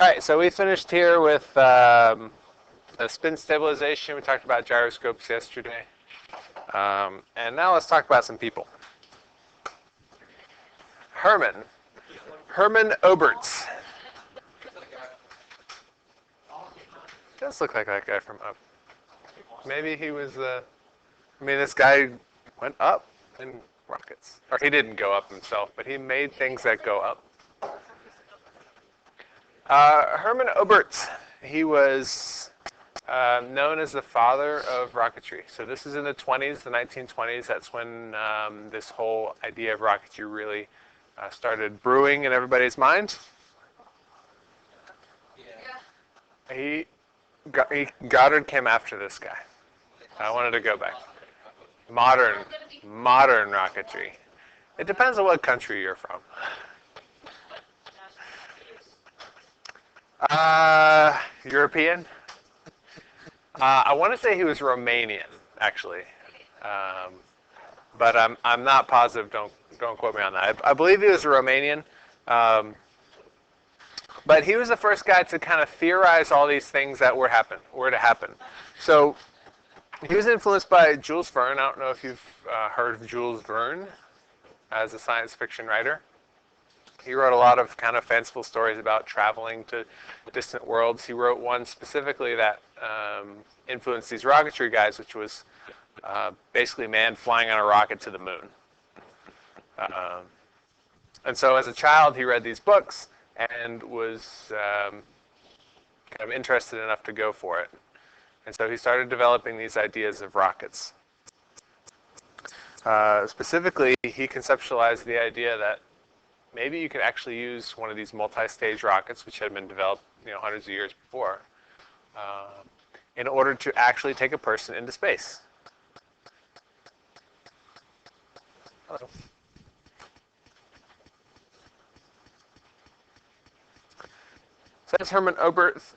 All right, so we finished here with the spin stabilization. We talked about gyroscopes yesterday. And now let's talk about some people. Hermann Oberth. Does look like that guy from Up. Maybe he was this guy went up in rockets. Or he didn't go up himself, but he made things that go up. Hermann Oberth, he was known as the father of rocketry. So this is in the 20s, the 1920s. That's when this whole idea of rocketry really started brewing in everybody's mind. Goddard came after this guy. I wanted to go back. Modern rocketry. It depends on what country you're from. European. I want to say he was Romanian, actually, but I'm not positive. Don't quote me on that. I believe he was Romanian, but he was the first guy to kind of theorize all these things that were to happen. So he was influenced by Jules Verne. I don't know if you've heard of Jules Verne as a science fiction writer. He wrote a lot of kind of fanciful stories about traveling to distant worlds. He wrote one specifically that influenced these rocketry guys, which was basically man flying on a rocket to the moon. And so as a child, he read these books and was kind of interested enough to go for it. And so he started developing these ideas of rockets. Specifically, he conceptualized the idea that maybe you could actually use one of these multi-stage rockets, which had been developed, hundreds of years before, in order to actually take a person into space. Hello. So that's Hermann Oberth,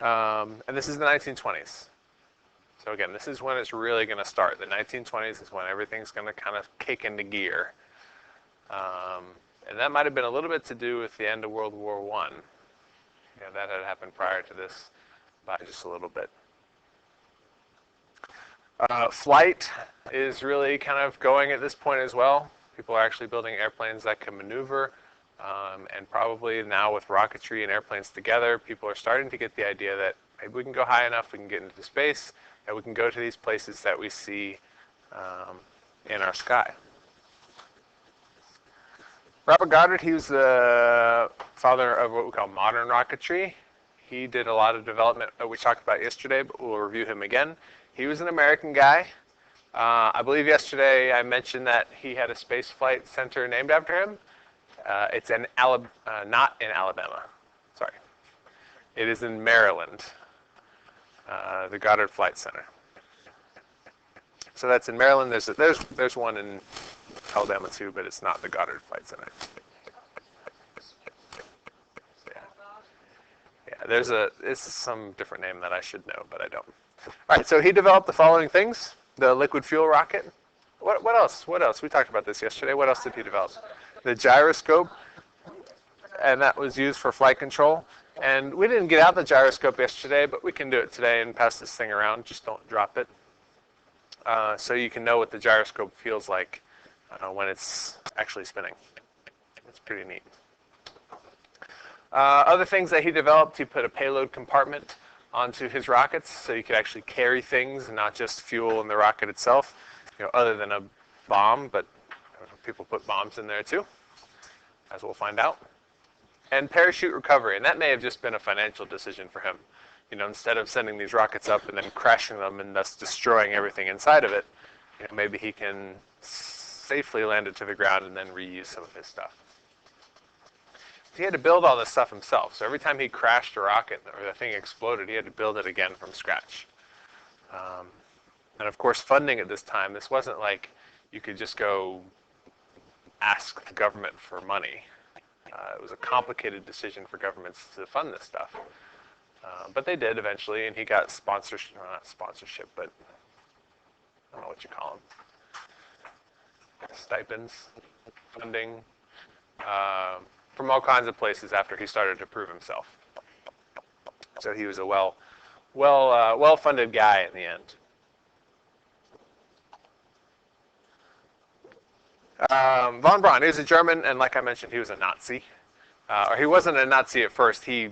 and this is the 1920s. So again, this is when it's really going to start. The 1920s is when everything's going to kind of kick into gear. And that might have been a little bit to do with the end of World War I. That had happened prior to this by just a little bit. Flight is really kind of going at this point as well. People are actually building airplanes that can maneuver. And probably now with rocketry and airplanes together, people are starting to get the idea that maybe we can go high enough, we can get into space, and we can go to these places that we see in our sky. Robert Goddard, he was the father of what we call modern rocketry. He did a lot of development that we talked about yesterday, but we'll review him again. He was an American guy. I believe yesterday I mentioned that he had a space flight center named after him. It's in not in Alabama. Sorry. It is in Maryland, the Goddard Flight Center. So that's in Maryland. There's one in Alabama too, but it's not the Goddard Flight Center. Yeah, it's some different name that I should know, but I don't. All right, so he developed the following things: the liquid fuel rocket. What else? What else? We talked about this yesterday. What else did he develop? The gyroscope, and that was used for flight control. And we didn't get out the gyroscope yesterday, but we can do it today and pass this thing around. Just don't drop it. So you can know what the gyroscope feels like when it's actually spinning. It's pretty neat. Other things that he developed, he put a payload compartment onto his rockets so you could actually carry things and not just fuel in the rocket itself, other than a bomb, but people put bombs in there too, as we'll find out. And parachute recovery, and that may have just been a financial decision for him. Instead of sending these rockets up and then crashing them and thus destroying everything inside of it, maybe he can safely land it to the ground and then reuse some of his stuff. He had to build all this stuff himself, so every time he crashed a rocket or the thing exploded, he had to build it again from scratch. And of course, funding at this time, this wasn't like you could just go ask the government for money. It was a complicated decision for governments to fund this stuff. But they did eventually, and he got sponsorship, not sponsorship, but I don't know what you call them. Stipends, funding, from all kinds of places after he started to prove himself. So he was a well-funded guy in the end. Von Braun, he was a German, and like I mentioned, he was a Nazi. Or he wasn't a Nazi at first. He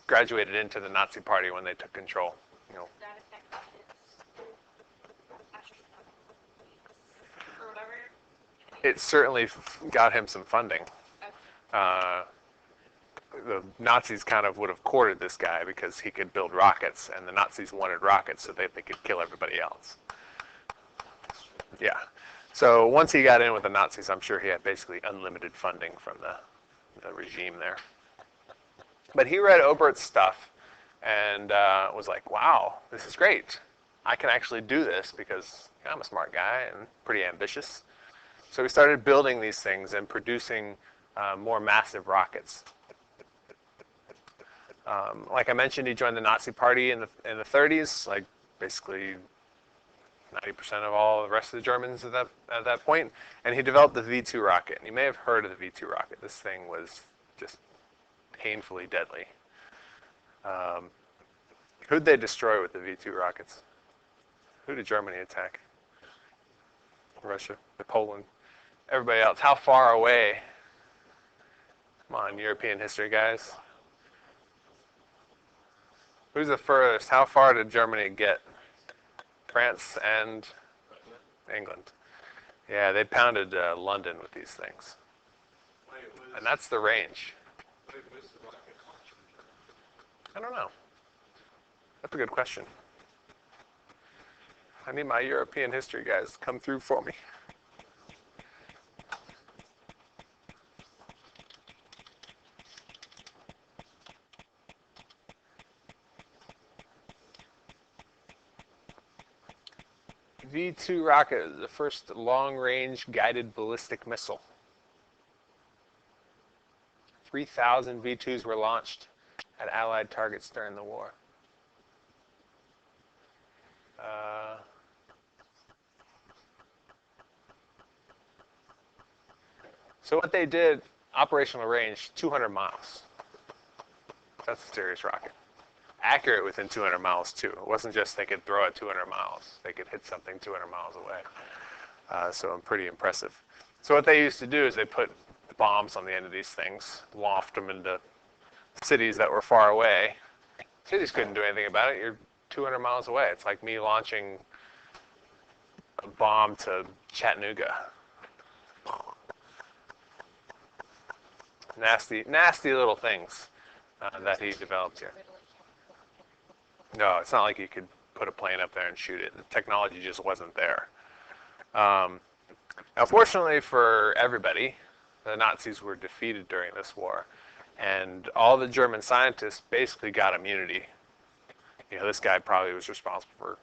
graduated into the Nazi Party when they took control. You know. It certainly got him some funding. The Nazis kind of would have courted this guy because he could build rockets, and the Nazis wanted rockets so that they could kill everybody else. Yeah. So once he got in with the Nazis, I'm sure he had basically unlimited funding from the regime there. But he read Oberth's stuff and was like, wow, this is great. I can actually do this because I'm a smart guy and pretty ambitious. So he started building these things and producing more massive rockets. Like I mentioned, he joined the Nazi Party in the 30s, like basically 90% of all the rest of the Germans at that point, and he developed the V2 rocket. And you may have heard of the V2 rocket. This thing was just painfully deadly. Who'd they destroy with the V2 rockets? Who did Germany attack? Russia, Poland, everybody else. How far away? Come on, European history guys. Who's the furthest? How far did Germany get? France and England. Yeah, they pounded London with these things. And that's the range. I don't know. That's a good question. I need my European history guys to come through for me. V2 rocket is the first long-range guided ballistic missile. 3,000 V2s were launched at Allied targets during the war. So what they did, operational range, 200 miles. That's a serious rocket. Accurate within 200 miles, too. It wasn't just they could throw it 200 miles. They could hit something 200 miles away. So pretty impressive. So what they used to do is they put bombs on the end of these things, loft them into cities that were far away. Cities couldn't do anything about it. You're 200 miles away. It's like me launching a bomb to Chattanooga. Nasty, nasty little things that he developed here. No, it's not like you could put a plane up there and shoot it. The technology just wasn't there. Now, fortunately for everybody, the Nazis were defeated during this war, and all the German scientists basically got immunity. You know, this guy probably was responsible for,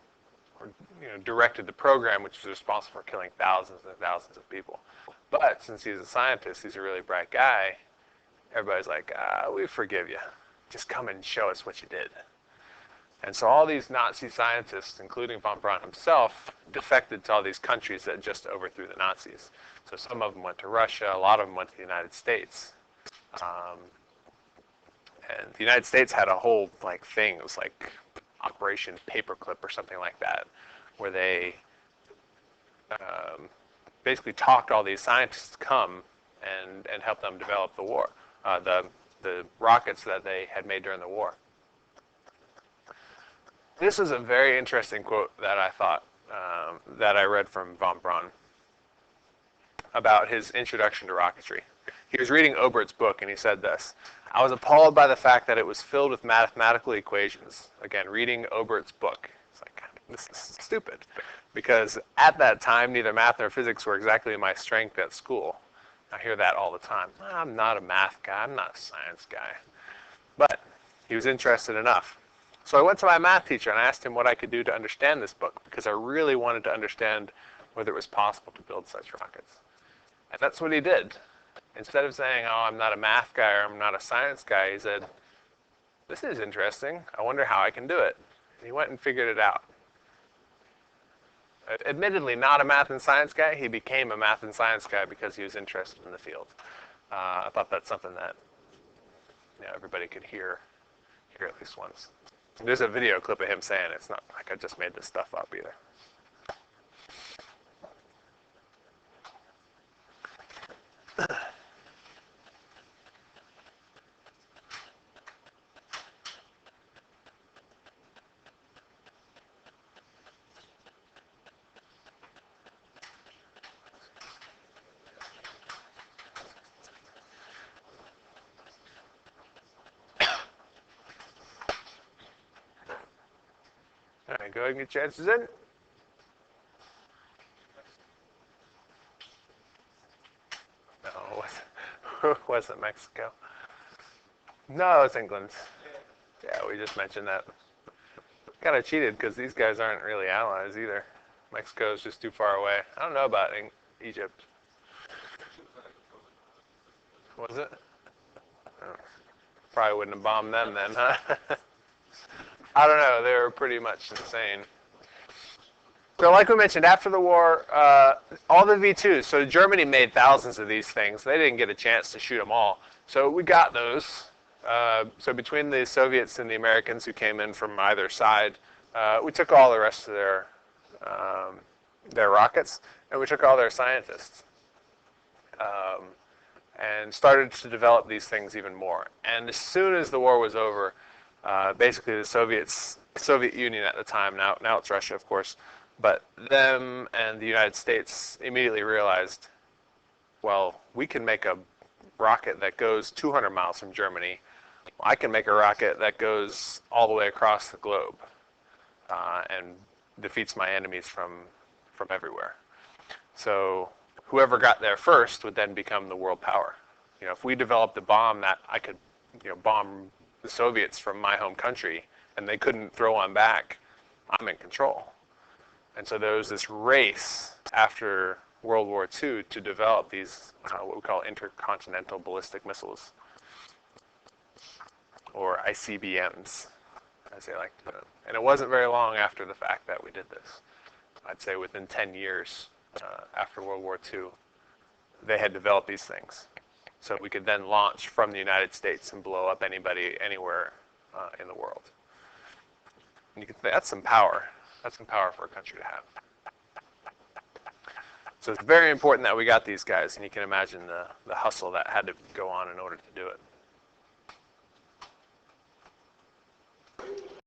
or directed the program, which was responsible for killing thousands and thousands of people. But since he's a scientist, he's a really bright guy, everybody's like, we forgive you. Just come and show us what you did. And so all these Nazi scientists, including von Braun himself, defected to all these countries that just overthrew the Nazis. So some of them went to Russia, a lot of them went to the United States. And the United States had a whole thing, it was like Operation Paperclip or something like that, where they basically talked all these scientists to come and help them develop the war, the rockets that they had made during the war. This is a very interesting quote that I thought, that I read from von Braun about his introduction to rocketry. He was reading Oberth's book and he said this: I was appalled by the fact that it was filled with mathematical equations. Again, reading Oberth's book. It's like, this is stupid. Because at that time, neither math nor physics were exactly my strength at school. I hear that all the time. I'm not a math guy, I'm not a science guy. But he was interested enough. So I went to my math teacher and I asked him what I could do to understand this book, because I really wanted to understand whether it was possible to build such rockets. And that's what he did. Instead of saying, oh, I'm not a math guy or I'm not a science guy, he said, this is interesting. I wonder how I can do it. And he went and figured it out. Admittedly, not a math and science guy, he became a math and science guy because he was interested in the field. I thought that's something that everybody could hear at least once. There's a video clip of him saying it's not like I just made this stuff up either. All right, go ahead and get your answers in. No, it wasn't Mexico. No, it's England. Yeah, we just mentioned that. Kind of cheated because these guys aren't really allies either. Mexico is just too far away. I don't know about Egypt. Was it? Oh, probably wouldn't have bombed them then, huh? I don't know. They were pretty much insane. So like we mentioned, after the war, all the V2s, so Germany made thousands of these things. They didn't get a chance to shoot them all. So we got those. So between the Soviets and the Americans who came in from either side, we took all the rest of their rockets, and we took all their scientists. And started to develop these things even more. And as soon as the war was over, basically the Soviet Union at the time, now it's Russia, of course, but them and the United States immediately realized, well, we can make a rocket that goes 200 miles from Germany. I can make a rocket that goes all the way across the globe and defeats my enemies from everywhere. So whoever got there first would then become the world power. If we developed a bomb that I could, bomb the Soviets from my home country and they couldn't throw one back, I'm in control. And so there was this race after World War II to develop these, what we call intercontinental ballistic missiles, or ICBMs, as they like to put it. And it wasn't very long after the fact that we did this. I'd say within 10 years after World War II, they had developed these things. So we could then launch from the United States and blow up anybody, anywhere in the world. And you can say, that's some power. That's some power for a country to have. So it's very important that we got these guys, and you can imagine the hustle that had to go on in order to do it.